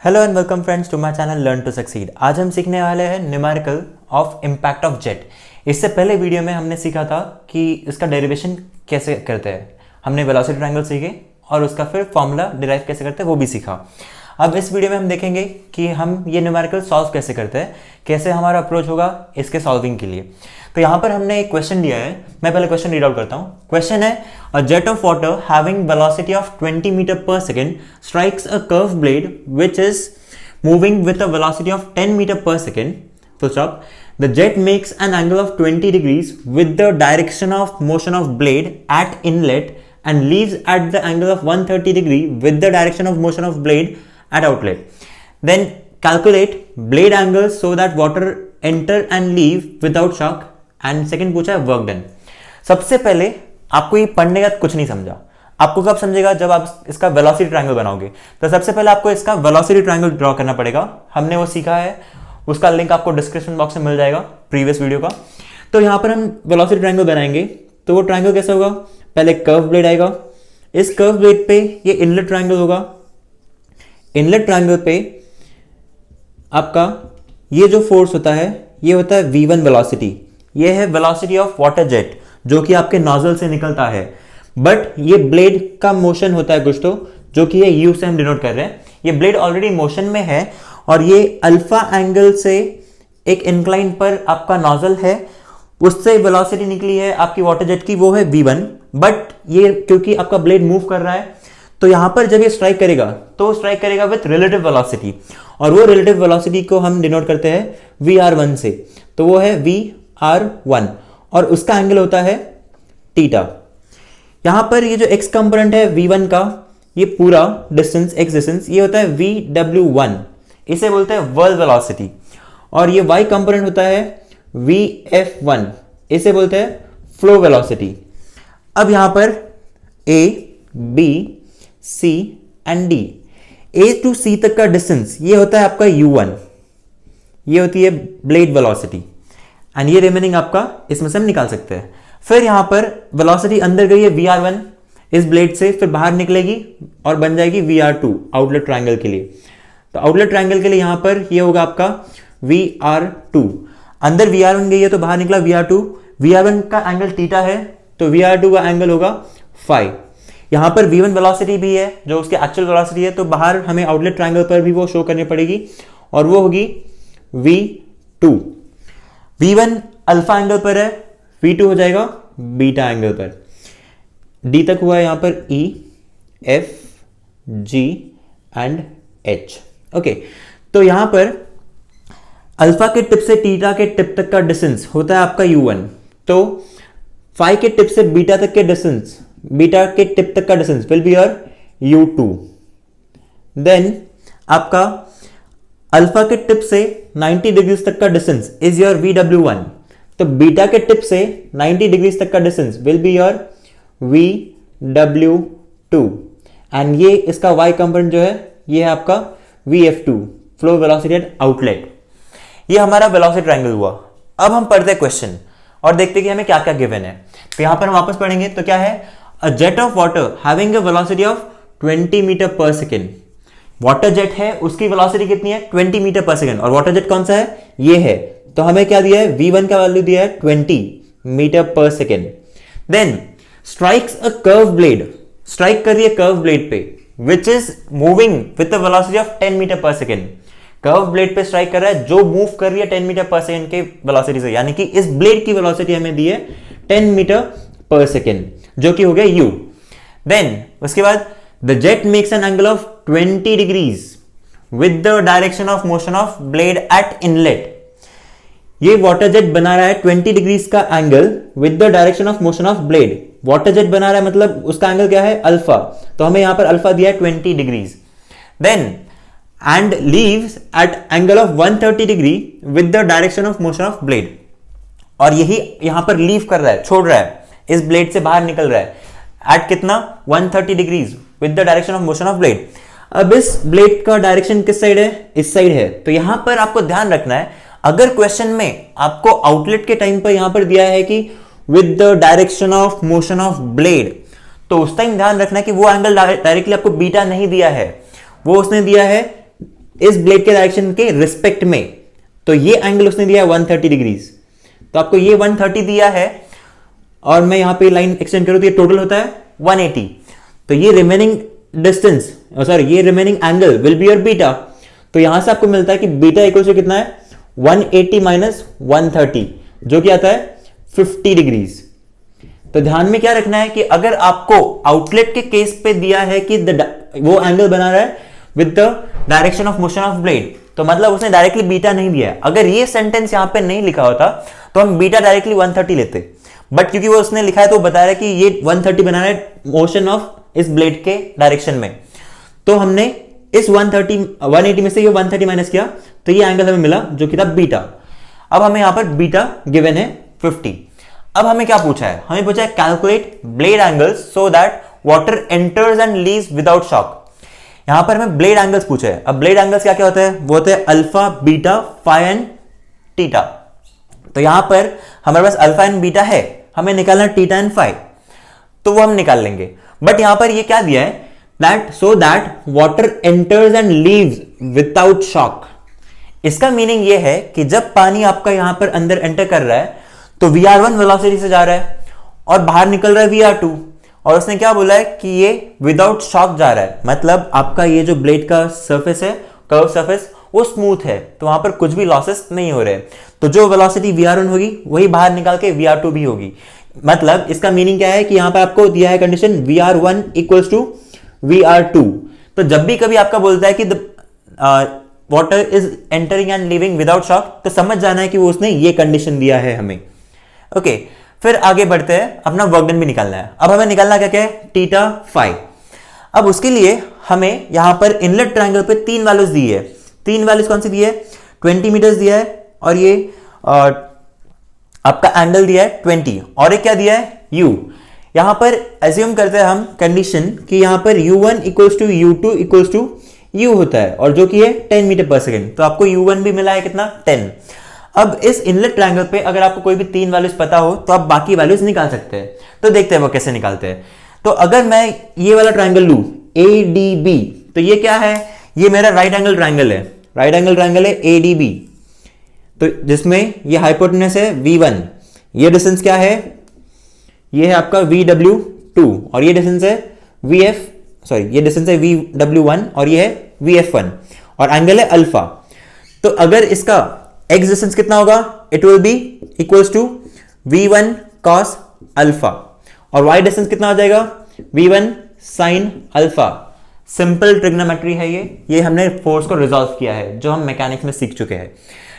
Hello and welcome friends to my channel learn to succeed. आज हम सीखने वाले हैं numerical of impact of jet. इससे पहले वीडियो में हमने सीखा था कि इसका डेरिवेशन कैसे करते हैं। हमने वेलोसिटी ट्रायंगल सीखे और उसका फिर फॉर्मूला डिराइव कैसे करते हैं वो भी सीखा। अब इस वीडियो में हम देखेंगे कि हम ये न्यूमेरिकल सॉल्व कैसे करते हैं, कैसे हमारा अप्रोच होगा इसके सॉल्विंग के लिए। तो यहाँ पर हमने एक क्वेश्चन दिया है, मैं पहले क्वेश्चन रीड आउट करता हूँ। क्वेश्चन है, a jet of water having velocity of 20 metre per second strikes a curve blade which is moving with a velocity of 10 metre per second. तो stop, the jet makes an angle of 20 degrees with the direction of motion of blade at inlet and leaves at the angle of 130 degree with the direction of motion of blade at outlet. Then calculate blade angles so that water enter and leave without shock. And second पूछा है work done. सबसे पहले आपको ये पढ़ने का कुछ नहीं समझा, आपको कब समझेगा जब आप इसका वेलोसिटी ट्रायंगल बनाओगे। तो सबसे पहले आपको इसका वेलोसिटी ट्रायंगल ड्रॉ करना पड़ेगा। हमने वो सीखा है, उसका लिंक आपको डिस्क्रिप्शन बॉक्स में मिल जाएगा प्रीवियस वीडियो का। तो यहाँ पर हम वेलोसिटी ट्रायंगल बनाएंगे। तो वो ट्रायंगल कैसा होगा, पहले कर्व ब्लेड आएगा, इस कर्व ब्लेड पे ये इनलेट ट्रायंगल होगा। इनलेट ट्रायंगल पे आपका ये जो फोर्स होता है ये होता है v1 वेलोसिटी। ये है वेलोसिटी ऑफ वाटर जेट जो कि आपके नोजल से निकलता है। बट ये ब्लेड का मोशन होता है कुछ तो, जो कि ये u से हम डिनोट कर रहे हैं। ये ब्लेड ऑलरेडी मोशन में है और ये अल्फा एंगल से एक इंक्लाइन पर आपका नोजल है, उससे वेलोसिटी निकली है आपकी वाटर जेट की, वो है v1। बट ये क्योंकि आपका ब्लेड मूव कर रहा है तो यहां पर जब ये स्ट्राइक करेगा तो स्ट्राइक करेगा विथ रिलेटिव वेलोसिटी, और वो रिलेटिव वेलोसिटी को हम डिनोट करते हैं VR1 से। तो वो है VR1 और उसका एंगल होता है थीटा। यहां पर ये जो x कंपोनेंट है V1 का, ये पूरा डिस्टेंस x डिस्टेंस, ये होता है VW1, इसे बोलते हैं वर्ल्ड वेलोसिटी। और ये y कंपोनेंट होता है VF1, इसे बोलते हैं फ्लो वेलोसिटी। अब यहां पर A, B, C and D, A to C तक का डिस्टेंस ये होता है आपका U1, ये होती है ब्लेड वेलोसिटी, एंड ये रिमेनिंग आपका इसमें से हम निकाल सकते हैं। फिर यहां पर वेलोसिटी अंदर गई है VR1 इस ब्लेड से, फिर बाहर निकलेगी और बन जाएगी VR2 आउटलेट ट्रायंगल के लिए। तो आउटलेट ट्रायंगल के लिए यहां पर ये होगा आपका VR2। अंदर VR1 गई है तो बाहर निकला VR2। VR1 का एंगल थीटा है तो VR2 का एंगल होगा फाई। यहां पर V1 वेलोसिटी भी है जो उसके एक्चुअल वेलोसिटी है, तो बाहर हमें आउटलेट ट्रायंगल पर भी वो शो करनी पड़ेगी और वो होगी V2। V1 अल्फा एंगल पर है, V2 हो जाएगा बीटा एंगल पर। D तक हुआ है यहां पर E, F, G and H। Okay, तो यहां पर अल्फा के टिप से थीटा के टिप तक का डिस्टेंस होता है आपका U1। तो फाई के टिप से बीटा तक के डिस्टेंस, बीटा के टिप तक का distance will be your U2। Then आपका अल्फा के टिप से 90 डिग्रीज तक का डिस्टेंस इज योर VW1। तो बीटा के टिप से 90 डिग्रीज तक का distance will be your VW2। And ये इसका y कंपोनेंट जो है ये है आपका VF2, flow velocity at outlet. ये हमारा वेलोसिटी ट्रायंगल हुआ। अब हम पढ़ते हैं क्वेश्चन और देखते हैं कि हमें क्या क्या गिवन है। तो यहां पर हम वापस पढ़ेंगे तो क्या है, a jet of water having a velocity of 20 metre per second. Water jet है, उसकी वेलोसिटी कितनी है 20 मीटर पर सेकेंड, और वाटर जेट कौन सा है ये है। तो हमें क्या दिया है, V1 का वैल्यू दिया है 20 metre per second. Then strikes a curve blade, strike कर रही है कर्व ब्लेड पे which is moving with a velocity of 10 metre per second. Curve blade पे स्ट्राइक कर रहा है जो मूव कर रही है 10 मीटर पर सेकेंड के वेलोसिटी से, यानी कि इस ब्लेड की वेलोसिटी हमें दी है 10 मीटर पर सेकेंड, जो कि हो गया u। देन उसके बाद the jet makes an angle of 20 degrees with the direction of motion of blade at inlet. ये वाटर जेट बना रहा है 20 डिग्रीज का angle with the direction of motion of blade. Water jet बना रहा है मतलब उसका एंगल क्या है अल्फा, तो हमें यहां पर अल्फा दिया है 20 degrees. Then and leaves at angle of 130 degree with the direction of motion of blade। और यही यहां पर लीव कर रहा है, छोड़ रहा है, इस ब्लेड से बाहर निकल रहा है एट कितना 130 degrees with the direction of motion of blade. अब इस ब्लेड का डायरेक्शन किस साइड है, इस साइड है। तो यहां पर आपको ध्यान रखना है, अगर क्वेश्चन में आपको आउटलेट के टाइम पर यहां पर दिया है कि with the direction of motion of blade, तो उस टाइम ध्यान रखना है कि वो एंगल डायरेक्टली आपको बीटा नहीं दिया है, वो उसने दिया है इस ब्लेड के डायरेक्शन के रिस्पेक्ट में, तो ये एंगल उसने दिया है 130 डिग्रीज, तो आपको ये 130 दिया है और मैं यहां पे लाइन एक्सटेंड करूं तो ये टोटल होता है 180। तो ये रिमेनिंग डिस्टेंस, सॉरी ये remaining angle will be your beta. तो यहां से आपको मिलता है कि बीटा इक्वल टू कितना है 180 माइनस 130, जो कि आता है 50 डिग्रीज। तो ध्यान में क्या रखना है कि अगर आपको आउटलेट के केस पे दिया है कि वो एंगल बना रहा है with the direction of motion of blade, तो मतलब उसने डायरेक्टली बीटा नहीं दिया है। अगर ये सेंटेंस यहां पे नहीं लिखा होता तो हम बीटा डायरेक्टली 130 लेते, बट क्योंकि वो उसने लिखा है तो बता रहा है कि ये 130 बना रहा है मोशन ऑफ इस ब्लेड के डायरेक्शन में, तो हमने इस 180 में से ये 130 माइनस किया, तो ये एंगल हमें मिला जो कि था बीटा। अब हमें यहां पर बीटा गिवन है 50। अब हमें क्या पूछा है, हमें पूछा है calculate blade angles so that water enters and leaves without shock. यहां पर हमें ब्लेड एंगल्स पूछा है। अब ब्लेड एंगल्स क्या क्या होता है, वो होते हैं alpha, beta, phi and theta. तो यहां पर हमारे पास अल्फा एंड बीटा है, हमें निकालना टीटा एंड फाई, तो वो हम निकाल लेंगे। बट यहां पर ये क्या दिया है, that so that water enters and leaves without shock. इसका मीनिंग ये है कि जब पानी आपका यहां पर अंदर एंटर कर रहा है तो VR1 वेलोसिटी से जा रहा है और बाहर निकल रहा है VR2, और उसने क्या बोला है कि ये विदाउट शॉक जा रहा है, मतलब आपका ये जो ब्लेड का सरफेस है, कर्व सरफेस, वो स्मूथ है, तो वहां पर कुछ भी लॉसेस नहीं हो रहे। तो जो वेलोसिटी VR1 होगी वही बाहर निकाल के VR2 भी होगी। मतलब इसका मीनिंग क्या है कि यहां पर आपको दिया है condition VR1 equals to VR2। तो जब भी कभी आपका बोलता है कि water is entering and living without shock, तो समझ जाना है कि वो उसने ये कंडीशन दिया है हमें। ओके, फिर आगे बढ़ते हैं, अपना वर्क डन भी निकालना है। अब हमें निकालना क्या क्या है, टीटा फाई। अब उसके लिए हमें यहां पर इनलेट ट्रायंगल पे 3 वैल्यूज दी है। 3 वैल्यूज कौन सी दी है, 20 मीटर्स दिया है, और ये आपका एंगल दिया है 20, और एक क्या दिया है u। यहां पर एज्यूम करते हैं हम कंडीशन कि यहां पर u1 equals to u2 equals to u होता है, और जो कि है 10 मीटर पर सेकेंड। तो आपको u1 भी मिला है कितना, 10। अब इस इनलेट ट्रायंगल पे अगर आपको कोई भी 3 वैल्यूज पता हो तो आप बाकी वैल्यूज निकाल सकते हैं। तो देखते हैं वो कैसे निकालते हैं। तो अगर मैं ये वाला ट्रायंगल लूं ADB, तो ये क्या है, ये मेरा राइट एंगल ट्रायंगल है, राइट एंगल ट्रायंगल है ADB, तो जिसमें ये हाइपोटेनस है V1, ये डिस्टेंस क्या है, ये है आपका VW2, और ये डिस्टेंस है ये डिस्टेंस है VW1, और ये है VF1, और एंगल है अल्फा। तो अगर इसका x डिस्टेंस कितना होगा, it will be equals to V1 cos alpha, और y डिस्टेंस कितना हो जाएगा, V1 sin alpha. Simple trigonometry है ये हमने फोर्स को रिजॉल्व किया है, जो हम मैकेनिक्स में सीख चुके हैं।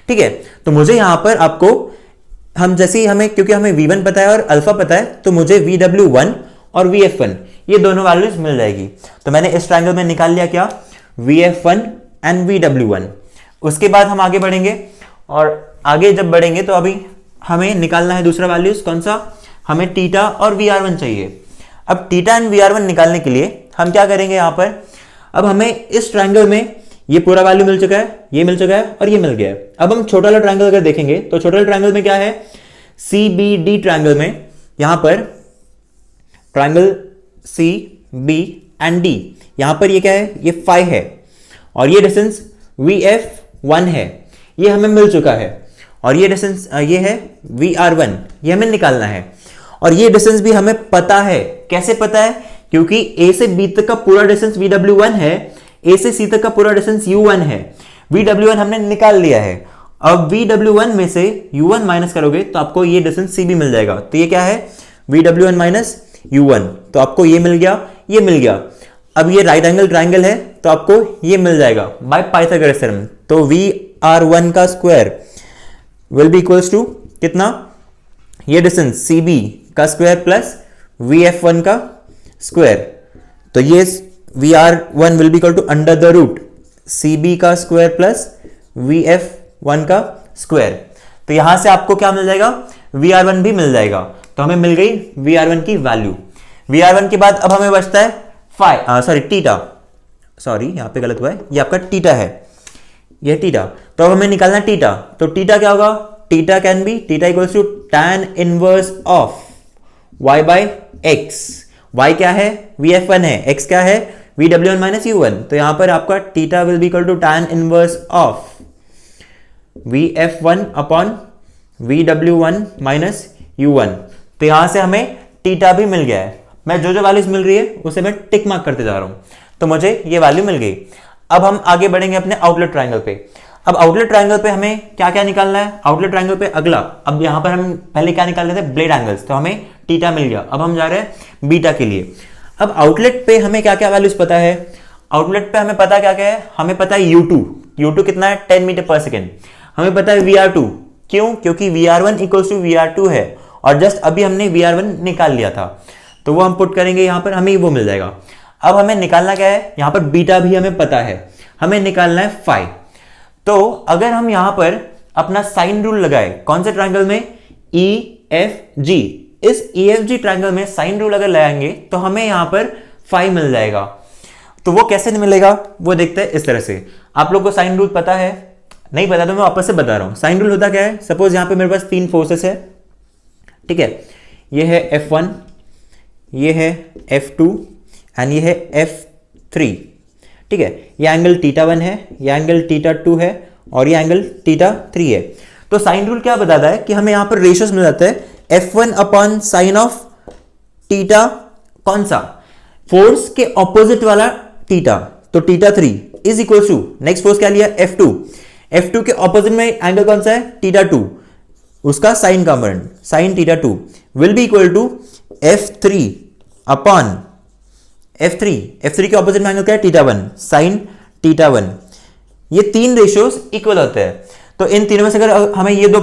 ठीक है, तो मुझे यहां पर आपको हम जैसे ही हमें, क्योंकि हमें V1 पता है और अल्फा पता है, तो मुझे VW1 और VF1 ये दोनों वैल्यूज मिल जाएगी। तो मैंने इस ट्रायंगल में निकाल लिया क्या, VF1 एंड VW1। उसके बाद हम आगे बढ़ेंगे, और आगे जब बढ़ेंगे तो अभी हमें निकालना है दूसरा वैल्यूज, कौन सा, हमें टीटा और VR1 चाहिए। अब टीटा एंड VR1 निकालने के लिए हम क्या करेंगे, यहां पर अब हमें इस ट्रायंगल में ये पूरा वैल्यू मिल चुका है, ये मिल चुका है, और ये मिल गया है। अब हम छोटा वाला ट्रायंगल अगर देखेंगे तो छोटा वाला ट्रायंगल में क्या है, CBD ट्रायंगल में यहां पर ट्रायंगल CB एंड D, यहां पर ये क्या है, ये फाई है, और ये डिस्टेंस VF1 है, ये हमें मिल चुका है, और ये डिस्टेंस ये है VR1, ये हमें निकालना है। और ये डिस्टेंस भी हमें पता है, कैसे पता है, क्योंकि A से B तक का पूरा डिस्टेंस VW1 है, A से C तक का पूरा डिस्टेंस U1 है, VW1 हमने निकाल लिया है। अब VW1 में से U1 माइनस करोगे तो आपको ये डिस्टेंस CB मिल जाएगा। तो ये क्या है, VW1 माइनस U1, तो आपको ये मिल गया, ये मिल गया। अब ये राइट एंगल ट्रायंगल है, तो आपको ये मिल जाएगा बाय पाइथागोरस थ्योरम। तो VR1 का square will be equals to कितना, ये डिस्टेंस CB का स्क्वायर प्लस VF1 का स्क्वायर। तो ये VR1 will be equal to under the root CB का स्क्वायर प्लस VF1 का स्क्वायर। तो यहां से आपको क्या मिल जाएगा, VR1 भी मिल जाएगा। तो हमें मिल गई VR1 की वैल्यू। VR1 के बाद अब हमें बचता है टीटा, यहां पे गलत हुआ है, ये आपका टीटा है, ये टीटा। तो अब हमें निकालना टीटा। तो टीटा क्या होगा, theta can be theta equals to tan inverse of y by x। y क्या है, VF1 है, x क्या है, VW1 माइनस U1, तो यहां पर आपका theta will be equal to tan inverse of VF1 upon VW1 minus U1। तो यहां से हमें थीटा भी मिल गया है। मैं जो जो वैल्यूज मिल रही है उसे मैं टिक मार्क करते जा रहा हूं, तो मुझे ये वैल्यू मिल गई। अब हम आगे बढ़ेंगे अपने आउटलेट ट्रायंगल पे। अब आउटलेट ट्रायंगल पे हमें क्या क्या निकालना है? आउटलेट ट्रायंगल पे अगला, अब यहां पर हम पहले क्या निकाल रहे थे? ब्लेड एंगल्स, तो हमें थीटा मिल गया। अब हम जा रहे हैं बीटा के लिए। अब आउटलेट पे हमें क्या क्या वैल्यूज पता है? आउटलेट पे हमें पता क्या क्या है? हमें पता है U2 कितना है? 10 मीटर पर सेकेंड। हमें पता है VR2, क्यों? क्योंकि VR1 इक्वल्स टू VR2 है, और जस्ट अभी हमने VR1 निकाल लिया था, तो वो हम पुट करेंगे यहां पर, हमें वो मिल जाएगा। अब हमें निकालना क्या है? यहां पर बीटा भी हमें पता है, हमें निकालना है फाई। तो अगर हम यहां पर अपना साइन रूल लगाए, कौन से ट्रायंगल में? EFG। इस EFG ट्रायंगल में साइन रूल अगर लगाएंगे तो हमें यहां पर फाई मिल जाएगा। तो वो कैसे मिलेगा वो देखते हैं। इस तरह से, आप लोग को साइन रूल पता है? नहीं पता तो मैं वापस से बता रहा हूं। साइन रूल होता क्या है? सपोज यहां पे मेरे पास 3 फोर्सेस है, ठीक है। ये है F1, ये है F2 एंड ये है F3, ठीक है। ये एंगल θ1 है, ये एंगल θ2 है, और ये एंगल θ3 है। तो साइन रूल क्या बताता है कि हमें यहां पर रेशियोस मिल जाता है। F1 upon sine of theta, कौन सा? फोर्स के ऑपोजिट वाला थीटा, तो θ3 is equal to, next force क्या लिया? F2 के ऑपोजिट में एंगल कौन सा है? θ2, उसका sine component sine θ2 will be equal to F3 upon F3 के ऑपोजिट में एंगल क्या है? θ1, साइन θ1। ये 3 रेशियोस इक्वल होते हैं। तो इन तीनों में से अगर हमें ये दो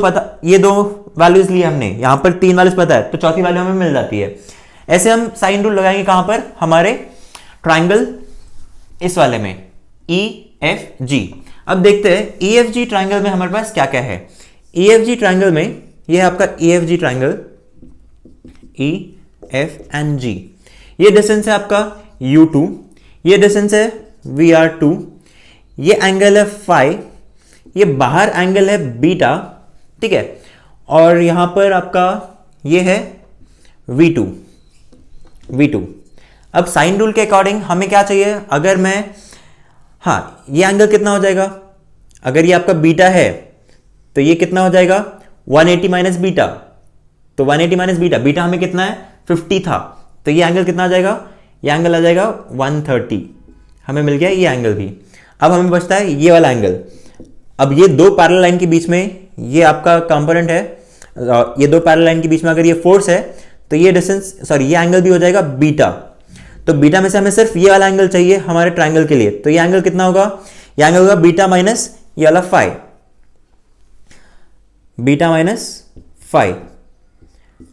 वैल्यूज लिए हमने, यहां पर 3 वैल्यूज पता है, तो चौथी वैल्यू हमें मिल जाती है। ऐसे हम साइन रूल लगाएंगे कहां पर? हमारे ट्राइंगल इस वाले में, EFG। अब देखते हैं EFG ट्राइंगल में हमारे पास क्या क्या है। EFG ट्राइंगल में ये है आपका EFG ट्राइंगल, EFG। ये डिस्टेंस है आपका U2, ये डिस्टेंस है VR2, ये एंगल है फाई, ये बाहर एंगल है बीटा, ठीक है। और यहां पर आपका ये है V2। अब साइन रूल के अकॉर्डिंग हमें क्या चाहिए? अगर मैं, हाँ, ये एंगल कितना हो जाएगा? अगर ये आपका बीटा है तो ये कितना हो जाएगा? 180 माइनस बीटा, तो 180 माइनस बीटा हमें कितना है? 50 था, तो ये एंगल कितना आ जाएगा? ये एंगल आ जाएगा 130। हमें मिल गया ये एंगल भी। अब हमें बचता है ये वाला एंगल। अब ये दो पैरेलल लाइन के बीच में ये आपका कंपोनेंट है, ये दो पैरेलल लाइन के बीच में अगर ये फोर्स है तो ये डिस्टेंस, सॉरी, ये एंगल भी हो जाएगा बीटा। तो बीटा में से हमें सिर्फ ये वाला एंगल चाहिए हमारे ट्राइंगल के लिए, तो ये एंगल कितना होगा? ये एंगल होगा बीटा माइनस ये वाला फाई, बीटा माइनस फाई।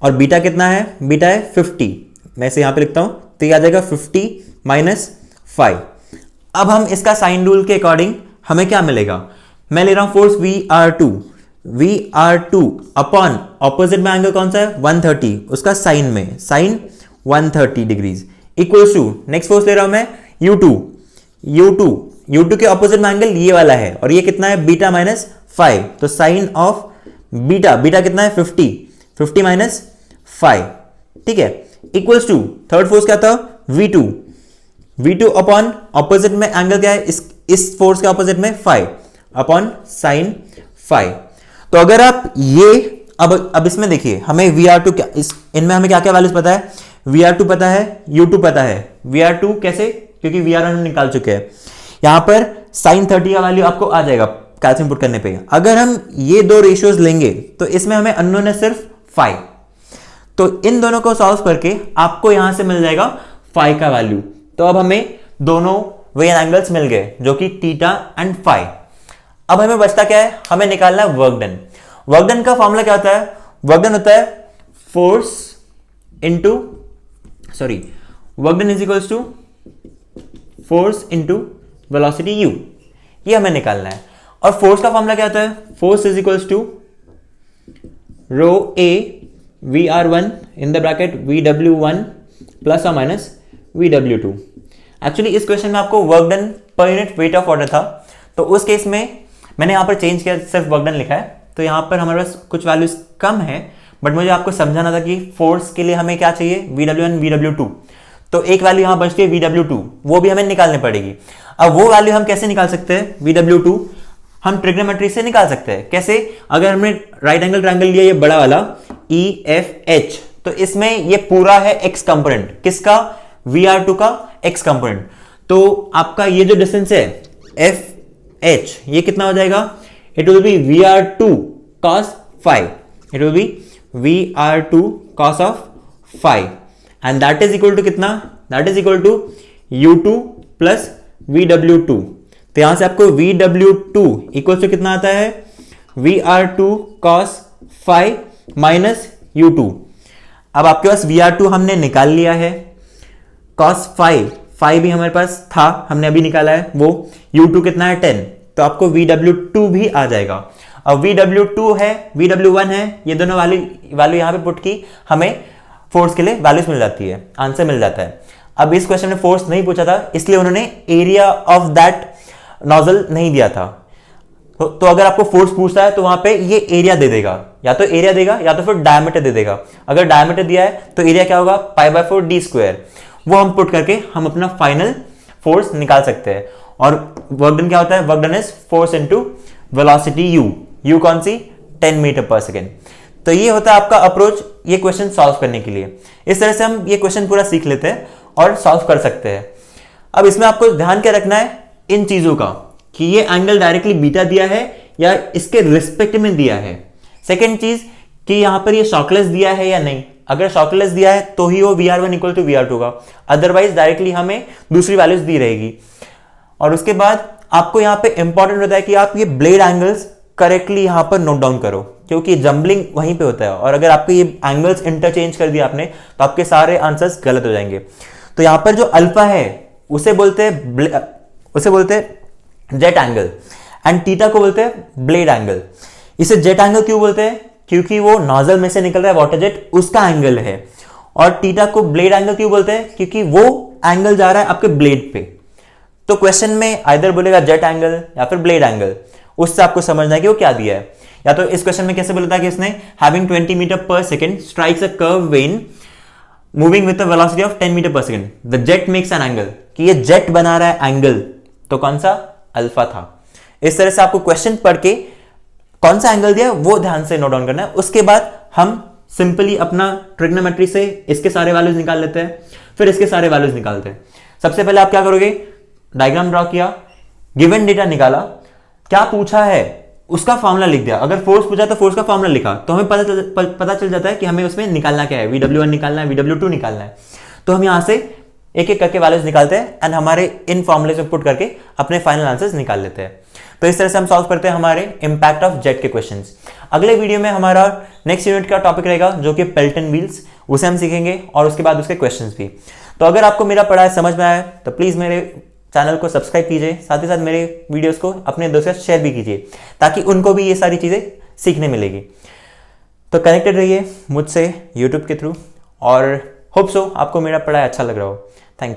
और बीटा कितना है? बीटा है 50। मैं इसे यहां पे लिखता हूं, तो ये आ जाएगा 50 माइनस 5। अब हम इसका साइन रूल के अकॉर्डिंग हमें क्या मिलेगा? मैं ले रहा हूं फोर्स VR2 अपॉन ऑपोजिट में एंगल कौन सा है? 130, उसका साइन में sine 130 degrees equals to, next force ले रहा हूं मैं U2 के ऑपोजिट में एंगल ये वाला है, और ये कितना है? बीटा माइनस 5, तो साइन ऑफ बीटा कितना है? 50 माइनस 5, ठीक है, इक्वल्स टू थर्ड फोर्स क्या था? V2 अपॉन ऑपोजिट में एंगल क्या है? इस फोर्स के ऑपोजिट में 5 अपॉन साइन 5। तो अगर आप ये अब इसमें देखिए, हमें VR2 क्या, इनमें हमें क्या क्या वैल्यूज पता है? VR2 पता है, U2 पता है। VR2 कैसे? क्योंकि VR1 निकाल चुके हैं। यहां पर साइन 30 का वैल्यू आपको आ जाएगा कैलकुलेट पुट करने पे। अगर हम ये दो रेशियोज लेंगे तो इसमें हमें अननोन है सिर्फ 5, तो इन दोनों को सॉल्व करके आपको यहां से मिल जाएगा 5 का वैल्यू। तो अब हमें दोनों वे एंगल्स मिल गए जो कि थीटा एंड फाई। अब हमें बचता क्या है? हमें निकालना है वर्क डन। वर्क डन का फॉर्मूला क्या होता है? वर्क डन होता है work done is equals to force into velocity u, ये हमें निकालना है। और फोर्स का फॉर्मूला क्या होता है? Force is equals to rho a VR1 in the bracket VW1 plus और माइनस VW2। एक्चुअली इस क्वेश्चन में आपको वर्क डन पर यूनिट वेट ऑफ ऑर्डर था, तो उस केस में मैंने यहां पर चेंज किया, सिर्फ वर्क डन लिखा है। तो यहां पर हमारे पास कुछ वैल्यूज कम है, बट मुझे आपको समझाना था कि फोर्स के लिए हमें क्या चाहिए? VW1 VW2। तो एक वैल्यू यहां बचती है VW2, वो भी हमें निकालनी पड़ेगी। अब वो वैल्यू हम कैसे निकाल सकते हैं? VW2 हम ट्रिग्नोमेट्री से निकाल सकते हैं। कैसे? अगर हमने राइट एंगल ट्रायंगल लिया ये बड़ा वाला EFH, तो इसमें ये पूरा है x कंपोनेंट, किसका? VR2 का x कंपोनेंट। तो आपका ये जो डिस्टेंस है FH, ये कितना हो जाएगा? It will be VR2 cos phi, it will be VR2 cos of phi, and that is equal to कितना? That is equal to U2 plus VW2। तो यहां से आपको VW2 इक्वल टू कितना आता है? VR2 cos phi minus U2। अब आपके पास VR2 हमने निकाल लिया है, cos phi भी हमारे पास था, हमने अभी निकाला है वो। U2 कितना है? 10, तो आपको VW2 भी आ जाएगा। अब VW2 है, VW1 है, ये दोनों वैल्यू यहां पे पुट की, हमें फोर्स के लिए वैल्यूज मिल जाती है, आंसर मिल जाता है। अब इस क्वेश्चन में फोर्स नहीं पूछा था, इसलिए उन्होंने एरिया ऑफ दैट नोजल नहीं दिया था। तो अगर आपको फोर्स पूछता है तो वहां पे ये एरिया दे देगा, या तो एरिया देगा या तो फिर डायमीटर दे देगा। अगर डायमीटर दिया है तो एरिया क्या होगा? π/4d²। वो हम पुट करके हम अपना फाइनल फोर्स निकाल सकते हैं। और वर्क डन क्या होता है? Work done is force into velocity u कौन सी? 10 मीटर पर सेकेंड। तो ये होता है आपका अप्रोच ये क्वेश्चन सॉल्व करने के लिए। इस तरह से हम ये क्वेश्चन पूरा सीख लेते हैं और सॉल्व कर सकते हैं। अब इसमें आपको ध्यान क्या रखना है इन चीजों का, कि ये एंगल डायरेक्टली बीटा दिया है या इसके रिस्पेक्ट में दिया है। सेकेंड चीज कि यहां पर ये शॉकलेस दिया है या नहीं। अगर शॉकलेस दिया है तो ही वो VR1 इक्वल टू VR2 का, अदरवाइज डायरेक्टली हमें दूसरी वैल्यूज दी रहेगी। और उसके बाद आपको यहाँ पे इंपॉर्टेंट होता है कि आप ये ब्लेड एंगल्स करेक्टली यहां पर नोट डाउन करो, क्योंकि जंबलिंग वहीं पे होता है। और अगर आपके ये एंगल्स इंटरचेंज कर दिया आपने तो आपके सारे आंसर्स गलत हो जाएंगे। तो यहां पर जो अल्फा है उसे बोलते हैं जेट एंगल, एंड थीटा को बोलते हैं ब्लेड एंगल। इसे जेट एंगल क्यों बोलते हैं? क्योंकि वो नोजल में से निकल रहा है वाटर जेट, उसका एंगल है। और थीटा को ब्लेड एंगल क्यों बोलते हैं? क्योंकि वो एंगल जा रहा है आपके ब्लेड पे। तो क्वेश्चन में आइदर बोलेगा जेट एंगल या फिर ब्लेड एंगल, उससे आपको समझना है कि वो क्या दिया है। या तो इस क्वेश्चन में कैसे बोलता है कि इसने having 20 metre per second strikes a curve vane moving with a velocity of 10 metre per second, the jet makes an angle, कि ये जेट बना रहा है एंगल, तो कौन सा? अल्फा था। इस तरह से आपको क्वेश्चन पढ़ के कौन सा एंगल दिया वो ध्यान से नोट डाउन करना है। उसके बाद हम सिंपली अपना ट्रिग्नोमेट्री से इसके सारे वैल्यूज निकाल लेते हैं, फिर इसके सारे वैल्यूज निकालते हैं। सबसे पहले आप क्या करोगे? डायग्राम ड्रॉ किया, गिवन डेटा निकाला, क्या पूछा है उसका फॉर्मूला लिख दिया। अगर फोर्स पूछा तो फोर्स का फॉर्मूला लिखा, तो हमें पता चल जाता है कि हमें उसमें निकालना क्या है। VW1 निकालना है, VW2 निकालना है। तो हम यहां से एक एक करके वैल्यूज निकालते हैं एंड हमारे इन फॉर्मूले में पुट करके अपने फाइनल आंसर्स निकाल लेते हैं। तो इस तरह से हम सॉल्व करते हैं हमारे इंपैक्ट ऑफ जेट के क्वेश्चंस। अगले वीडियो में हमारा नेक्स्ट यूनिट का टॉपिक रहेगा जो कि पेल्टन व्हील्स, उसे हम सीखेंगे और उसके बाद उसके क्वेश्चंस भी। तो अगर आपको मेरा पढ़ाया समझ में आया तो प्लीज मेरे चैनल को सब्सक्राइब कीजिए, साथ ही साथ मेरे वीडियोस को अपने दोस्तों के साथ शेयर भी कीजिए, ताकि उनको भी ये सारी चीजें सीखने मिलेगी। तो कनेक्टेड रहिए मुझसे यूट्यूब के थ्रू, और होप सो आपको मेरा पढ़ाई अच्छा लग रहा हो।